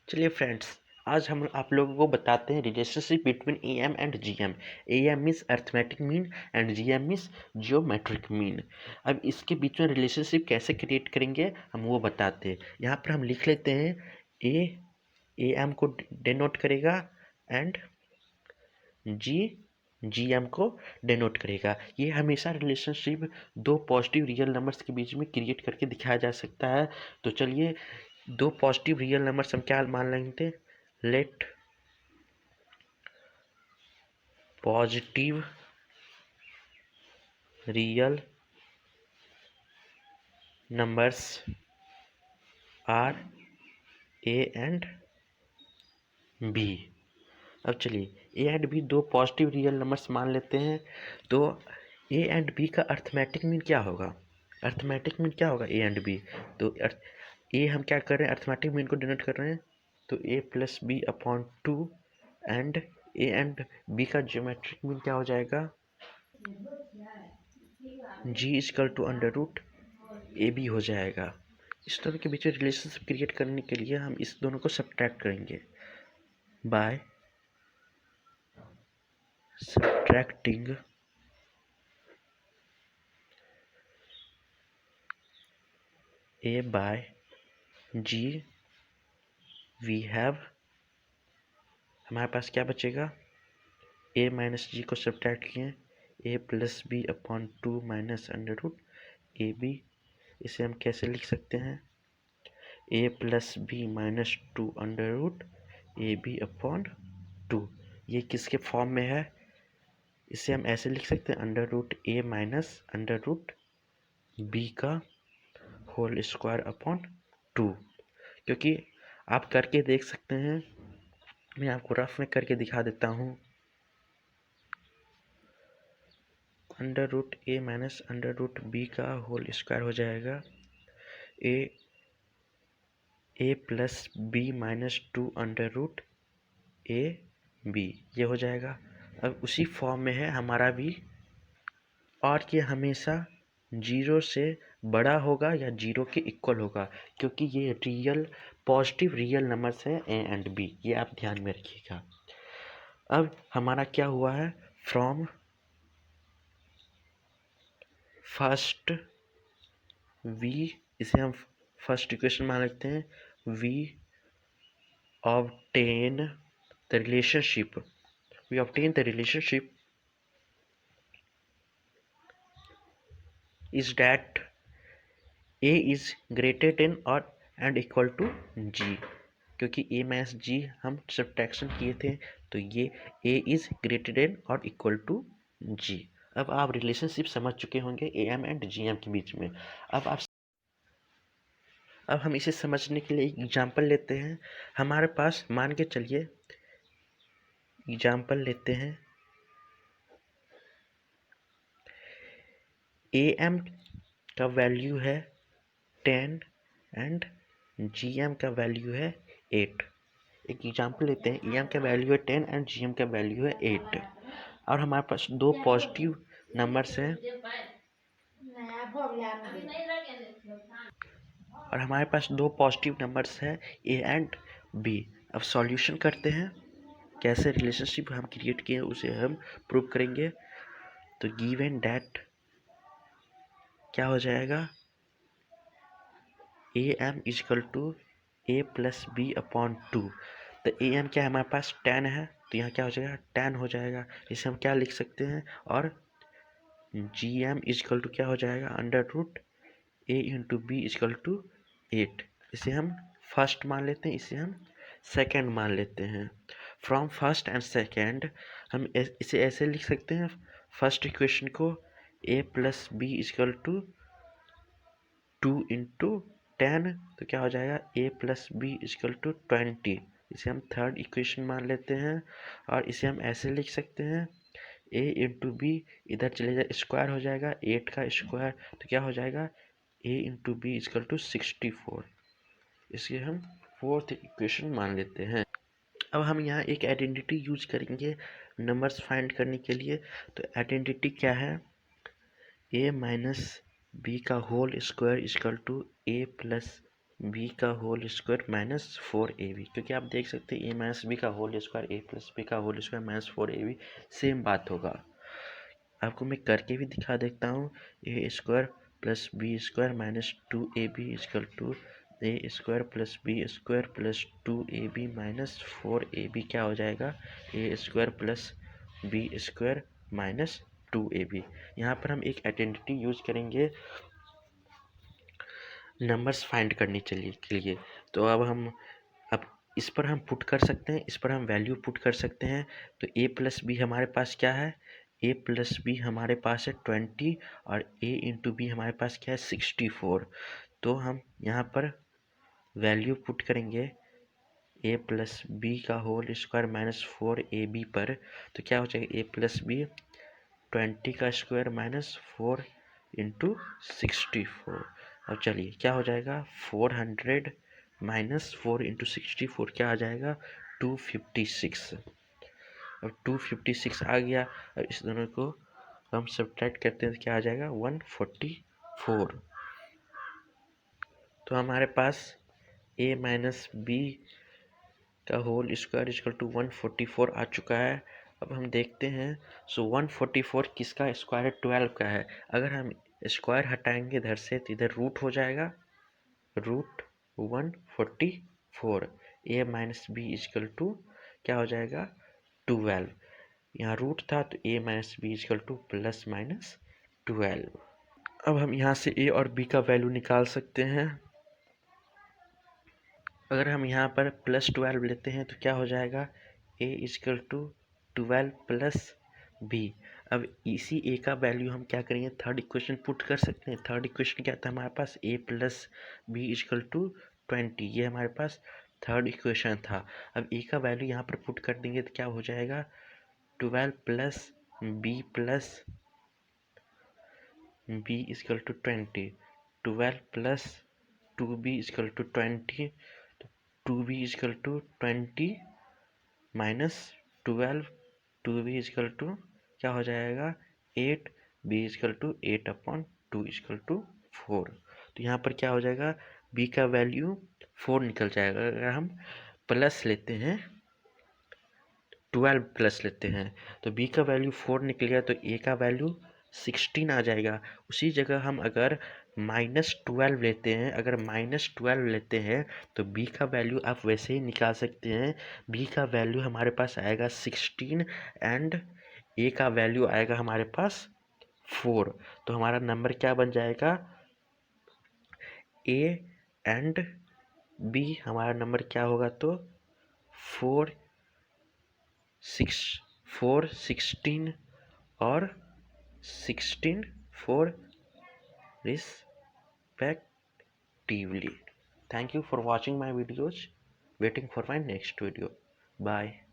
चलिए फ्रेंड्स, आज हम आप लोगों को बताते हैं relationship between A M and G M. A M means arithmetic mean and G M means geometric mean. अब इसके बीच में रिलेशनशिप कैसे क्रिएट करेंगे हम वो बताते हैं। यहाँ पर हम लिख लेते हैं ए एम को डिनोट करेगा एंड जी एम को डिनोट करेगा। ये हमेशा रिलेशनशिप दो पॉजिटिव रियल नंबर्स के बीच में क्रिएट करके दिखाया जा सकता है। तो चलिए, दो पॉजिटिव रियल नंबर्स हम क्या मान लेंगे? Let positive real numbers are A and B. अब चलिए, ए एंड बी दो पॉजिटिव रियल नंबर्स मान लेते हैं। तो ए एंड बी का अर्थमेटिक मीन क्या होगा? अर्थमेटिक मीन क्या होगा ए एंड बी? तो ए हम क्या कर रहे हैं? अर्थमेटिक मीन को डिनोट कर रहे हैं। तो A plus B upon two and A and B का ज्योमेट्रिक मीन क्या हो जाएगा? G equal to under root A B हो जाएगा। इस दोनों के बीच में रिलेशनशिप क्रिएट करने के लिए हम इस दोनों को सब्ट्रैक्ट करेंगे by subtracting A by G. We have, हमारे पास क्या बचेगा? ए माइनस जी को सब्ट्रैक्ट किए, A plus B upon two minus under root A B. इसे हम कैसे लिख सकते हैं? A plus B minus two under root A B upon two. ये किसके फॉर्म में है? इसे हम ऐसे लिख सकते हैं, under root A minus under root B का होल स्क्वायर अपॉन टू। क्योंकि आप करके देख सकते हैं, मैं आपको रफ में करके दिखा देता हूँ। Under root A minus under root B का होल स्क्वायर हो जाएगा A plus B minus two under root A B, ये हो जाएगा। अब उसी फॉर्म में है हमारा भी, और ये हमेशा जीरो से बड़ा होगा या जीरो के इक्वल होगा, क्योंकि ये रियल पॉजिटिव रियल नंबर्स हैं ए एंड बी, ये आप ध्यान में रखिएगा। अब हमारा क्या हुआ है? फ्रॉम फर्स्ट वी, इसे हम फर्स्ट इक्वेशन मान लेते हैं। We obtain the relationship, we obtain the relationship is that a is greater than or and equal to g। क्योंकि a माइनस जी हम सब्ट्रैक्शन किए थे, तो ये a is greater than और equal to g। अब आप रिलेशनशिप समझ चुके होंगे A M and G M के बीच में। अब हम इसे समझने के लिए एक एग्जाम्पल लेते हैं। हमारे पास मान के चलिए, एग्जाम्पल लेते हैं, ए एम का वैल्यू है 10 एंड जी एम का वैल्यू है 8। एक एग्जाम्पल लेते हैं, ई एम का वैल्यू है 10 एंड जी एम का वैल्यू है 8। और हमारे पास दो पॉजिटिव नंबर्स हैं, ए एंड बी। अब सॉल्यूशन करते हैं, कैसे रिलेशनशिप हम क्रिएट किए उसे हम प्रूव करेंगे। तो गिवन दैट क्या हो जाएगा? A M equal to A plus B upon two. तो ए एम क्या है? हमारे पास 10 है, तो यहाँ क्या हो जाएगा? 10 हो जाएगा। इसे हम क्या लिख सकते हैं? और जी एम इजकल टू क्या हो जाएगा? Under root A into B equal to 8। इसे हम फर्स्ट मान लेते हैं, इसे हम सेकेंड मान लेते हैं। फ्रॉम फर्स्ट एंड सेकेंड हम इसे ऐसे लिख सकते हैं, फर्स्ट इक्वेशन को A plus B equal to 2 into 10, तो क्या हो जाएगा? A plus B equal to 20। इसे हम थर्ड इक्वेशन मान लेते हैं, और इसे हम ऐसे लिख सकते हैं, ए इंटू बी इधर चले जाए स्क्वायर हो जाएगा, 8 का स्क्वायर, तो क्या हो जाएगा? ए इंटू बी इजकल टू 64। इसे हम फोर्थ इक्वेशन मान लेते हैं। अब हम यहाँ एक आइडेंटिटी यूज करेंगे नंबर्स फाइंड करने के लिए। तो आइडेंटिटी क्या है? ए माइनस बी का whole square equal to A plus B का होल स्क्वायर माइनस 4ab, क्योंकि आप देख सकते हैं a माइनस बी का whole square a plus B का whole square minus 4ab same बात होगा। आपको मैं करके भी दिखा देता हूँ। A square plus B square minus 2ab equal to A square plus B square plus 2ab minus 4ab क्या हो जाएगा, A square plus B square minus 2ab। यहाँ पर हम एक आइडेंटिटी यूज करेंगे नंबर्स फाइंड करने के लिए। तो अब इस पर हम पुट कर सकते हैं, इस पर हम वैल्यू पुट कर सकते हैं। तो a प्लस बी हमारे पास क्या है, a प्लस बी हमारे पास है 20 और a इंटू बी हमारे पास क्या है 64। तो हम यहाँ पर वैल्यू पुट करेंगे a प्लस बी का होल स्क्वायर माइनस 4ab पर। तो क्या हो जाएगा, a प्लस बी 20 का स्क्वायर माइनस 4 इंटू 64। अब चलिए क्या हो जाएगा, 400 माइनस 4 इंटू 64 क्या आ जाएगा 256। अब 256 आ गया। अब इस दोनों को हम सब्ट्रैक्ट करते हैं तो क्या आ जाएगा 144। तो हमारे पास a माइनस बी का होल स्क्वायर इक्वल टू 144 आ चुका है। अब हम देखते हैं। सो 144 किसका स्क्वायर है, 12 का है। अगर हम स्क्वायर हटाएंगे इधर से तो इधर रूट हो जाएगा, root 144। A minus B equal to क्या हो जाएगा 12। यहाँ रूट था तो A minus B equal to plus minus 12। अब हम यहाँ से ए और बी का वैल्यू निकाल सकते हैं। अगर हम यहाँ पर प्लस 12 लेते हैं तो क्या हो जाएगा, ए इजकल टू 12 प्लस बी। अब इसी ए का वैल्यू हम क्या करेंगे, थर्ड इक्वेशन पुट कर सकते हैं। थर्ड इक्वेशन क्या था हमारे पास, ए प्लस बी इजकल टू 20, ये हमारे पास थर्ड इक्वेशन था। अब ए का वैल्यू यहाँ पर पुट कर देंगे तो क्या हो जाएगा 12 plus B equal to 20, 12 plus 2b equal to 20, तो 2b equal to 20 minus 12, 2b equal to क्या हो जाएगा 8, b equal to 8/2 equal to 4। तो यहाँ पर क्या हो जाएगा, b का वैल्यू 4 निकल जाएगा। अगर हम प्लस लेते हैं 12 प्लस लेते हैं तो b का वैल्यू 4 निकल गया, तो a का वैल्यू 16 आ जाएगा। उसी जगह हम अगर -12 लेते हैं, अगर -12 लेते हैं तो b का वैल्यू आप वैसे ही निकाल सकते हैं। b का वैल्यू हमारे पास आएगा 16 एंड a का वैल्यू आएगा हमारे पास 4। तो हमारा नंबर क्या बन जाएगा, a एंड b हमारा नंबर क्या होगा, तो 16 और 16 4 respectively. Thank you for watching my videos. Waiting for my next video. Bye.